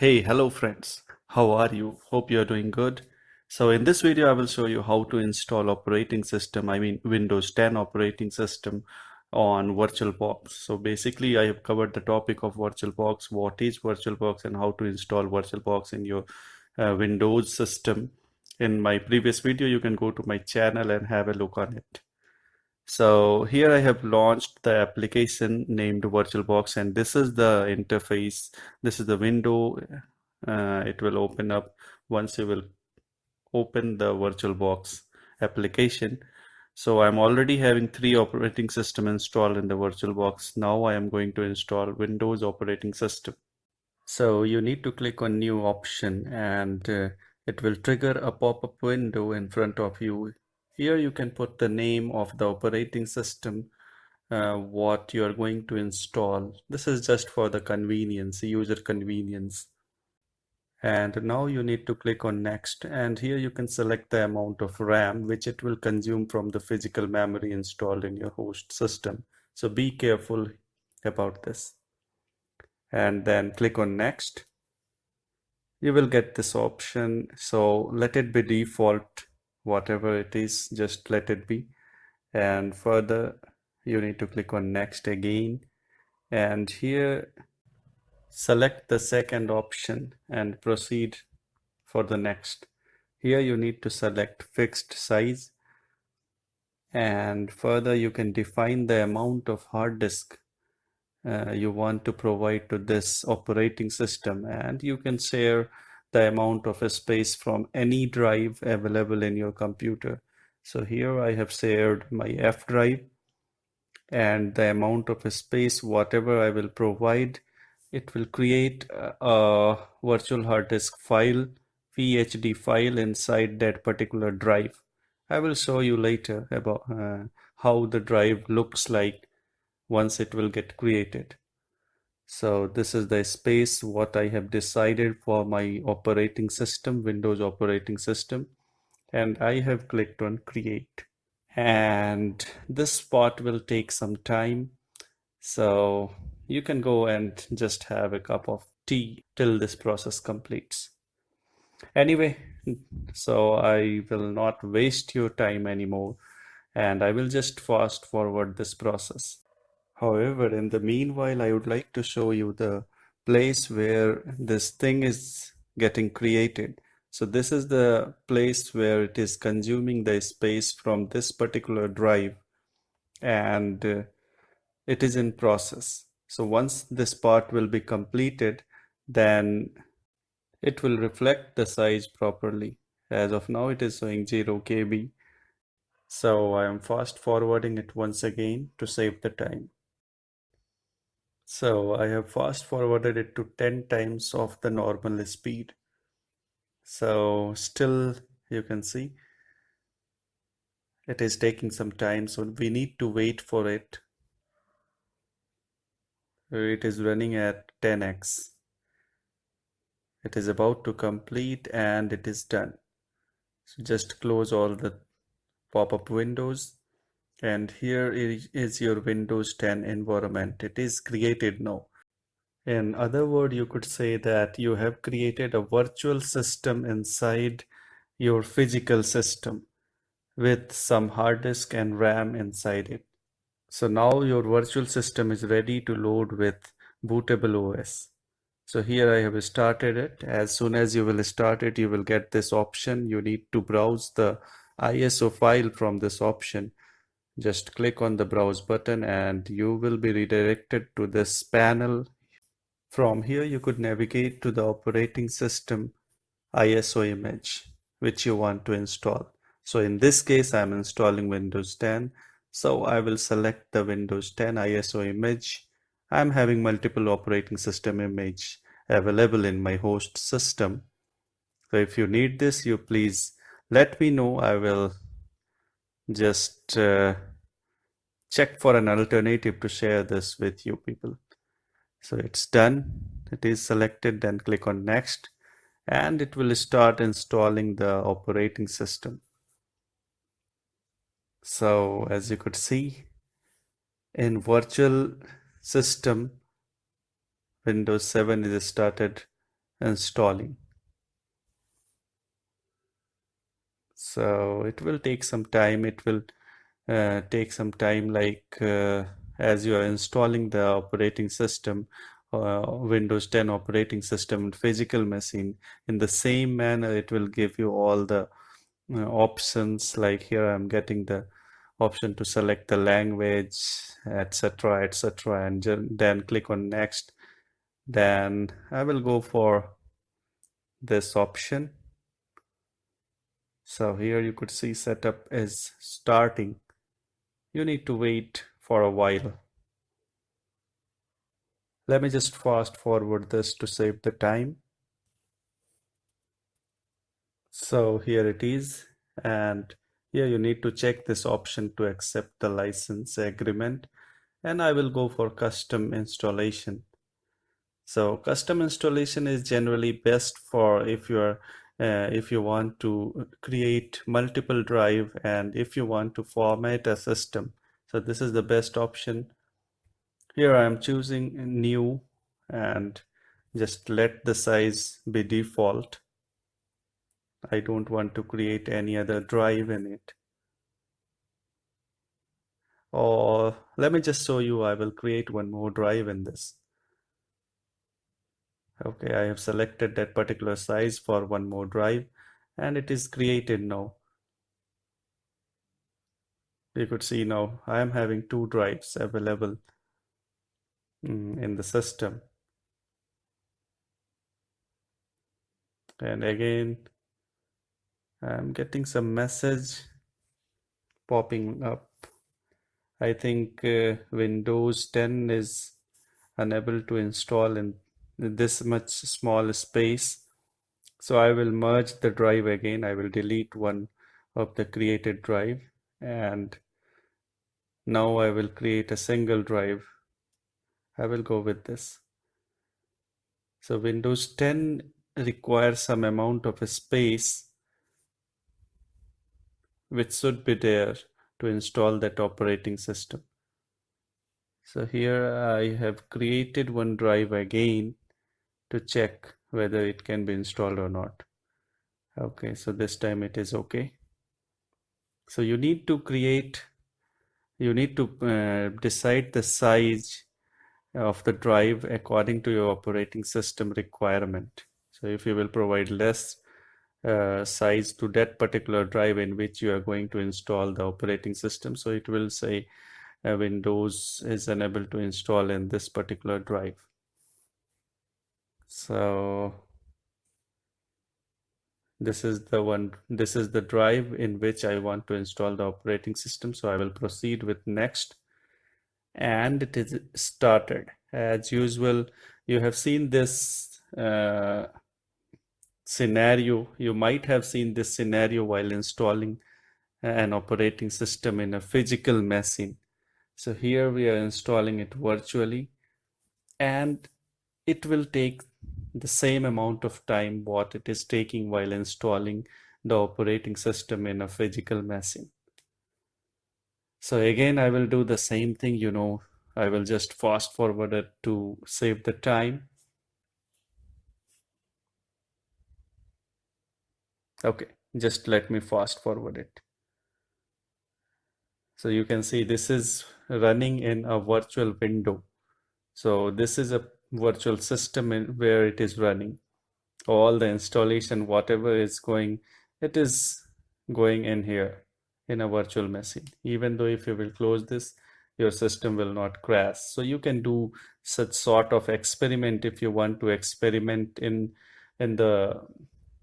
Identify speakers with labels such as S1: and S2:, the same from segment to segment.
S1: Hey, hello friends. How are you? Hope you are doing good. So in this video, I will show you how to install operating system, I mean Windows 10 operating system on VirtualBox. So basically, I have covered the topic of VirtualBox, what is VirtualBox and how to install VirtualBox in your Windows system. In my previous video, you can go to my channel and have a look on it. So here I have launched the application named VirtualBox, and this is the interface. This is the window. It will open up once you will open the VirtualBox application. So I'm already having 3 operating system installed in the VirtualBox. Now I am going to install Windows operating system. So you need to click on new option and it will trigger a pop-up window in front of you. Here you can put the name of the operating system, what you are going to install. This is just for the convenience, user convenience. And now you need to click on next, and here you can select the amount of RAM which it will consume from the physical memory installed in your host system. So be careful about this. And then click on next. You will get this option. So let it be default, whatever it is, just let it be. And further, you need to click on next again. And here, select the second option and proceed for the next. Here you need to select fixed size. And further, you can define the amount of hard disk you want to provide to this operating system, and you can share the amount of space from any drive available in your computer. So here I have shared my F drive, and the amount of space whatever I will provide, it will create a virtual hard disk file, VHD file inside that particular drive. I will show you later about how the drive looks like once it will get created. So this is the space what I have decided for my operating system, Windows operating system, and I have clicked on create. And this part will take some time, so you can go and just have a cup of tea till this process completes. Anyway, so I will not waste your time anymore, and I will just fast forward this process. However, in the meanwhile, I would like to show you the place where this thing is getting created. So this is the place where it is consuming the space from this particular drive, and it is in process. So once this part will be completed, then it will reflect the size properly. As of now, it is showing 0 KB. So I am fast forwarding it once again to save the time. So I have fast forwarded it to 10 times of the normal speed. So still you can see it is taking some time. So we need to wait for it. It is running at 10x. It is about to complete and it is done. So just close all the pop-up windows. And here is your Windows 10 environment. It is created now. In other words, you could say that you have created a virtual system inside your physical system with some hard disk and RAM inside it. So now your virtual system is ready to load with bootable OS. So here I have started it. As soon as you will start it, you will get this option. You need to browse the ISO file from this option. Just click on the browse button and you will be redirected to this panel. From here, you could navigate to the operating system ISO image, which you want to install. So in this case, I'm installing Windows 10. So I will select the Windows 10 ISO image. I'm having multiple operating system image available in my host system. So if you need this, you please let me know. I will just check for an alternative to share this with you people. So it's done. It is selected, then click on next, and it will start installing the operating system. So as you could see, in virtual system, Windows 7 is started installing. So it will take some time. It will take some time, like as you are installing the operating system, Windows 10 operating system in physical machine. In the same manner, it will give you all the options. Like here, I'm getting the option to select the language, etc., etc., and then click on next. Then I will go for this option. So here you could see setup is starting. You need to wait for a while. Let me just fast forward this to save the time. So here it is. And here you need to check this option to accept the license agreement. And I will go for custom installation. So custom installation is generally best for if you want to create multiple drive and if you want to format a system. So this is the best option. Here I am choosing new and just let the size be default. I don't want to create any other drive in it. Or let me just show you, I will create one more drive in this. Okay, I have selected that particular size for one more drive and it is created now. You could see now I am having two drives available in the system. And again, I'm getting some message popping up. I think Windows 10 is unable to install in this much small space. So I will merge the drive again. I will delete one of the created drive and now I will create a single drive. I will go with this. So Windows 10 requires some amount of space which should be there to install that operating system. So here I have created one drive again to check whether it can be installed or not. Okay, so this time it is okay. So you need to decide the size of the drive according to your operating system requirement. So if you will provide less size to that particular drive in which you are going to install the operating system, so it will say Windows is unable to install in this particular drive. So this is the drive in which I want to install the operating system. So I will proceed with next and it is started. As usual, you have seen this scenario. You might have seen this scenario while installing an operating system in a physical machine. So here we are installing it virtually and it will take the same amount of time what it is taking while installing the operating system in a physical machine. So again, I will do the same thing, I will just fast forward it to save the time. Okay, just let me fast forward it. So you can see this is running in a virtual window. So this is a virtual system where it is running. All the installation, whatever is going, it is going in here in a virtual machine. Even though if you will close this, your system will not crash. So you can do such sort of experiment if you want to experiment in the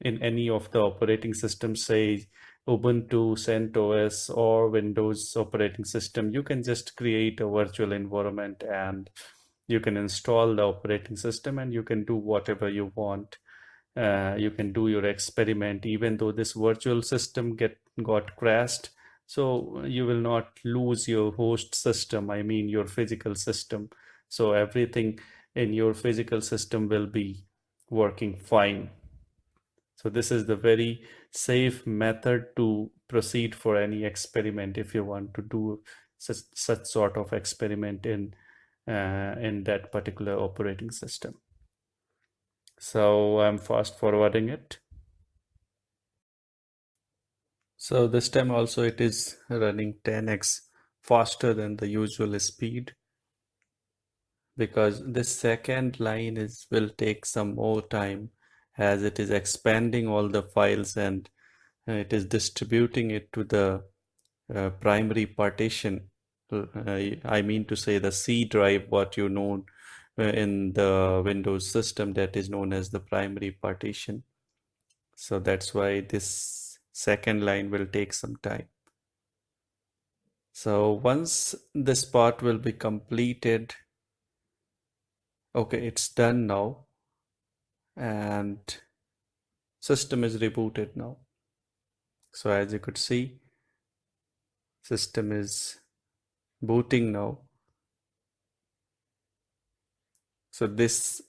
S1: in any of the operating systems, say Ubuntu, CentOS, or Windows operating system. You can just create a virtual environment and you can install the operating system and you can do whatever you want. You can do your experiment even though this virtual system got crashed, so you will not lose your host system, I mean your physical system. So everything in your physical system will be working fine. So this is the very safe method to proceed for any experiment if you want to do such sort of experiment in that particular operating system. So I'm fast forwarding it. So this time also it is running 10x faster than the usual speed, because this second line is will take some more time as it is expanding all the files, and it is distributing it to the primary partition. I mean to say the C drive, what you know in the Windows system, that is known as the primary partition. So that's why this second line will take some time. So once this part will be completed, okay, it's done now, and system is rebooted now. So as you could see, system is booting now. So this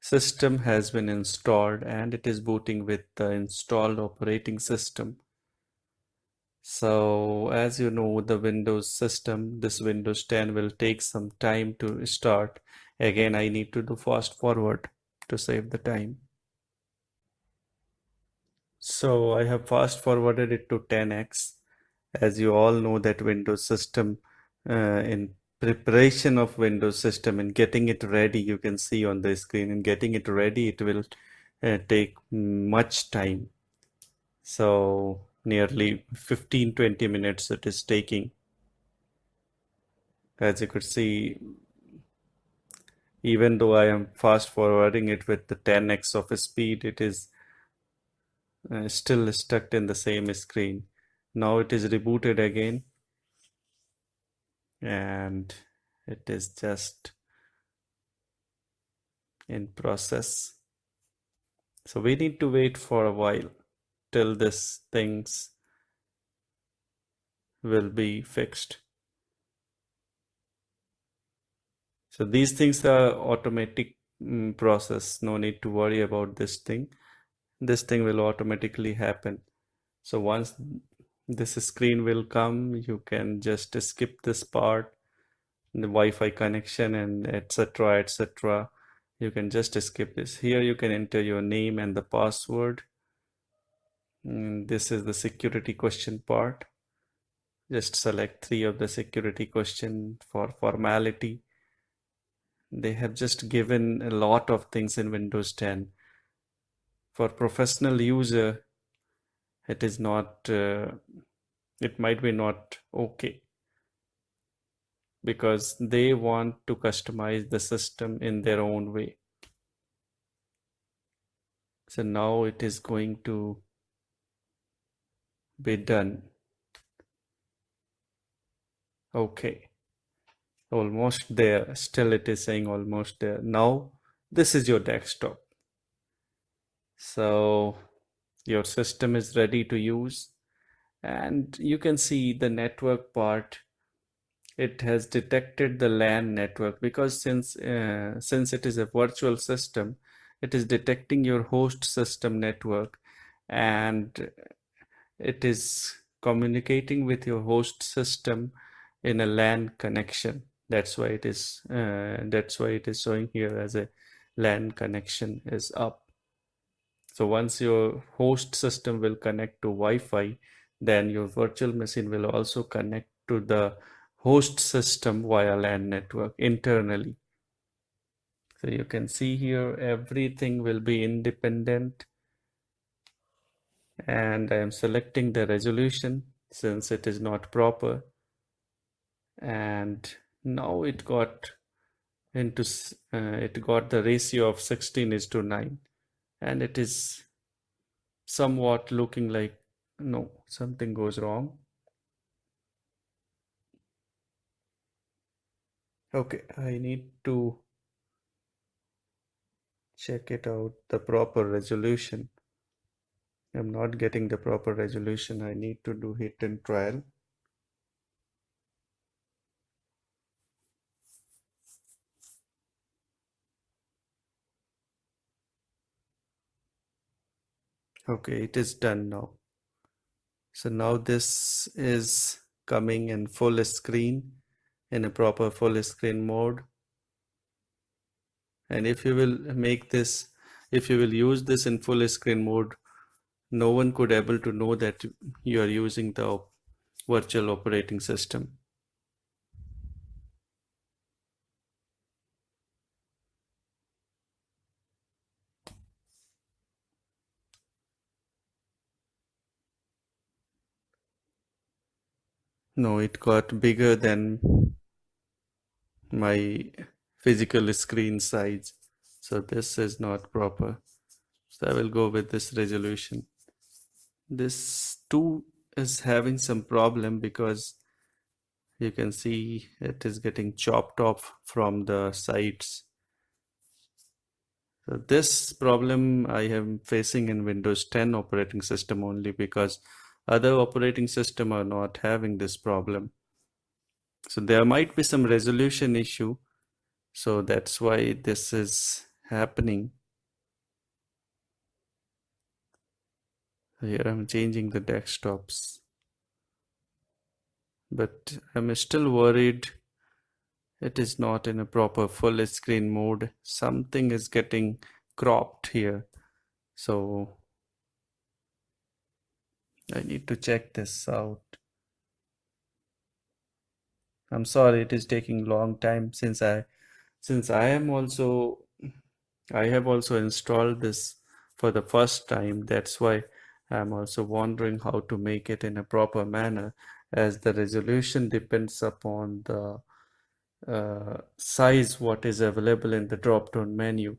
S1: system has been installed and it is booting with the installed operating system. So as you know, the Windows system, this Windows 10 will take some time to start. Again, I need to do fast forward to save the time. So I have fast forwarded it to 10x. As you all know that Windows system, in preparation of Windows system and getting it ready, you can see on the screen, and getting it ready, it will take much time. So nearly 15-20 minutes it is taking. As you could see, even though I am fast forwarding it with the 10x of speed, it is still stuck in the same screen. Now it is rebooted again, and it is just in process. So we need to wait for a while till this things will be fixed. So these things are automatic process. No need to worry about this thing. This thing will automatically happen. So once this screen will come, you can just skip this part, the Wi-Fi connection and etc. etc. You can just skip this. Here you can enter your name and the password. This is the security question part. Just select 3 of the security question for formality. They have just given a lot of things in Windows 10. For professional user, it is not, it might be not okay, because they want to customize the system in their own way. So now it is going to be done. Okay, almost there. Still it is saying almost there. Now this is your desktop. So your system is ready to use, and you can see the network part. It has detected the LAN network, because since it is a virtual system, it is detecting your host system network, and it is communicating with your host system in a LAN connection. That's why it is showing here as a LAN connection is up. So once your host system will connect to Wi-Fi, then your virtual machine will also connect to the host system via LAN network internally. So you can see here everything will be independent, and I am selecting the resolution since it is not proper, and now it got into it got the ratio of 16:9, and it is somewhat looking like no, something goes wrong. Okay, I need to check it out, the proper resolution. I'm not getting the proper resolution. I need to do hit and trial. Okay, it is done now. So now this is coming in full screen, in a proper full screen mode. And if you will make this if you will use this in full screen mode, no one could able to know that you are using the virtual operating system. No, it got bigger than my physical screen size. So this is not proper. So I will go with this resolution. This too is having some problem because you can see it is getting chopped off from the sides. So this problem I am facing in Windows 10 operating system only, because other operating system are not having this problem. So there might be some resolution issue. So that's why this is happening. Here I'm changing the desktops, but I'm still worried it is not in a proper full screen mode. Something is getting cropped here. So I need to check this out. I'm sorry it is taking long time, since I have also installed this for the first time. That's why I'm also wondering how to make it in a proper manner, as the resolution depends upon the size what is available in the drop down menu.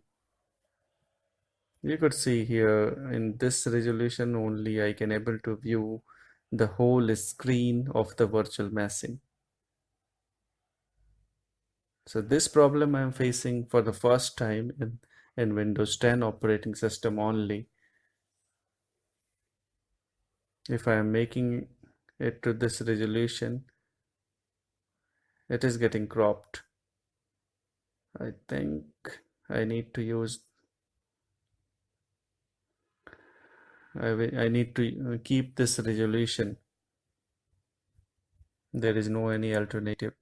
S1: You could see here in this resolution only I can able to view the whole screen of the virtual machine. So this problem I'm facing for the first time in Windows 10 operating system only. If I am making it to this resolution, it is getting cropped. I think I need to use, I need to keep this resolution. There is no any alternative.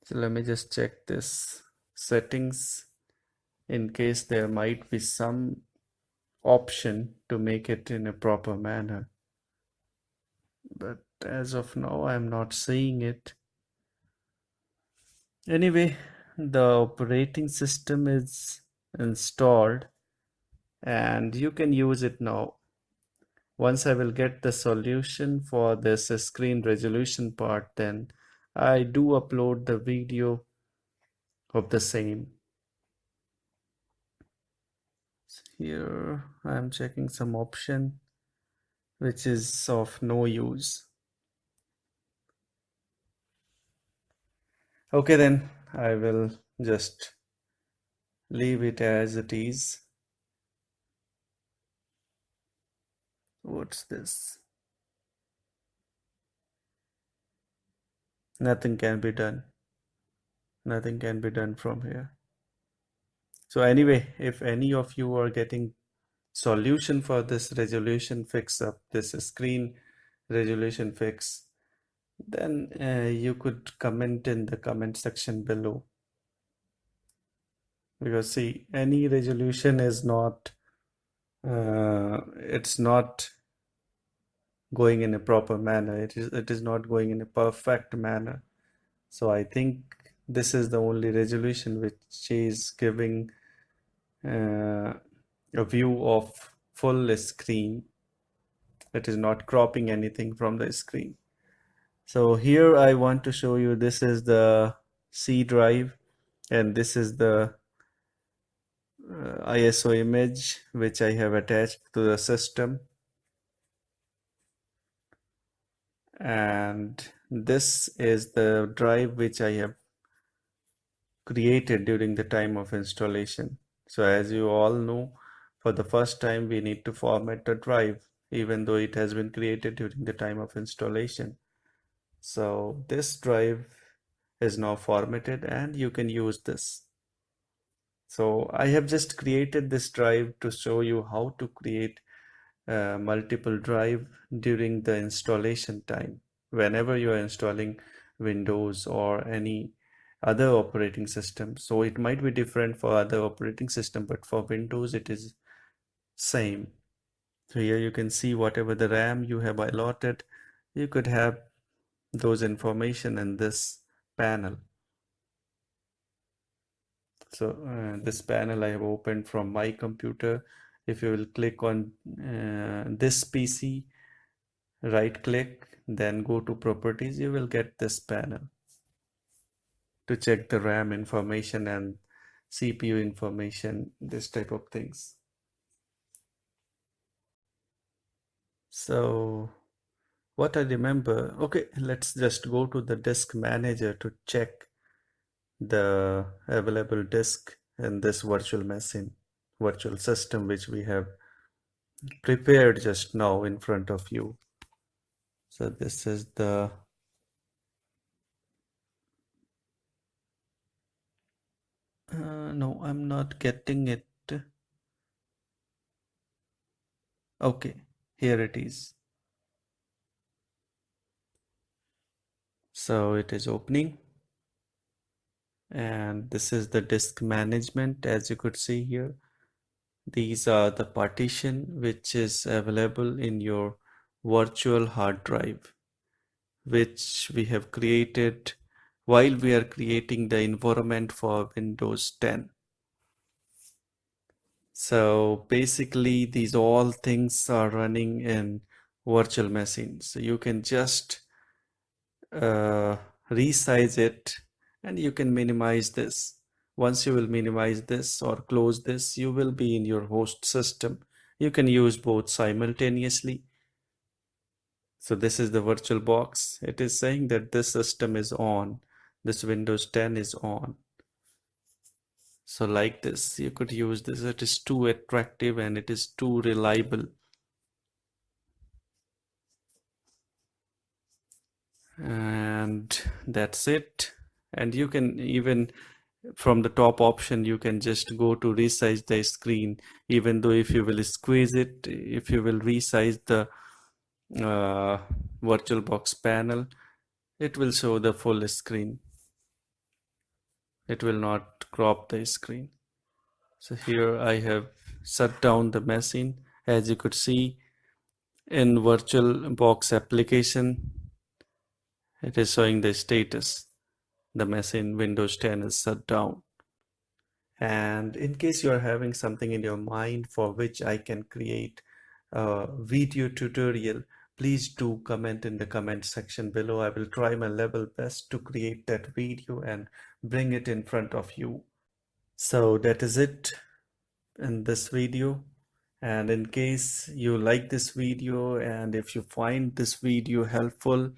S1: So let me just check this settings in case there might be some option to make it in a proper manner. But as of now, I'm not seeing it. Anyway, the operating system is installed and you can use it now. Once I will get the solution for this screen resolution part, then I do upload the video of the same. Here I'm checking some option which is of no use. Okay, then I will just leave it as it is. What's this? Nothing can be done. Nothing can be done from here. So anyway, if any of you are getting solution for this resolution fix up, this screen resolution fix, then you could comment in the comment section below. Because see, any resolution is not, it's not going in a proper manner. It is not going in a perfect manner. So I think this is the only resolution which is giving a view of full screen. It is not cropping anything from the screen. So here I want to show you, this is the C drive and this is the ISO image which I have attached to the system, and this is the drive which I have created during the time of installation. So as you all know, for the first time we need to format the drive even though it has been created during the time of installation. So this drive is now formatted and you can use this. So I have just created this drive to show you how to create multiple drive during the installation time. Whenever you are installing Windows or any other operating system. So it might be different for other operating system, but for Windows it is same. So here you can see whatever the RAM you have allotted, you could have those information in this panel. So this panel I have opened from my computer. If you will click on this PC, right click, then go to properties, you will get this panel to check the RAM information and CPU information, this type of things. So what I remember, okay, let's just go to the disk manager to check the available disk in this virtual machine, virtual system, which we have prepared just now in front of you. So this is the no, I'm not getting it. Okay, here it is. So it is opening, and this is the disk management. As you could see here, these are the partition which is available in your virtual hard drive, which we have created while we are creating the environment for Windows 10. So basically these all things are running in virtual machines. So you can just resize it and you can minimize this. Once you will minimize this or close this, you will be in your host system. You can use both simultaneously. So this is the VirtualBox. It is saying that this system is on. This Windows 10 is on. So like this, you could use this. It is too attractive and it is too reliable. And that's it. And you can even from the top option, you can just go to resize the screen. Even though if you will squeeze it, if you will resize the VirtualBox panel, it will show the full screen. It will not crop the screen. So here I have shut down the machine. As you could see in VirtualBox application, it is showing the status. The machine Windows 10 is shut down. And in case you are having something in your mind for which I can create a video tutorial, please do comment in the comment section below. I will try my level best to create that video and bring it in front of you. So that is it in this video. And in case you like this video and if you find this video helpful,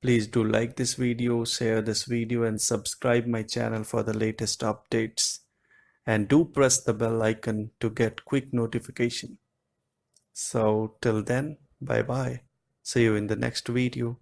S1: please do like this video, share this video and subscribe my channel for the latest updates. And do press the bell icon to get quick notification. So till then, bye bye. See you in the next video.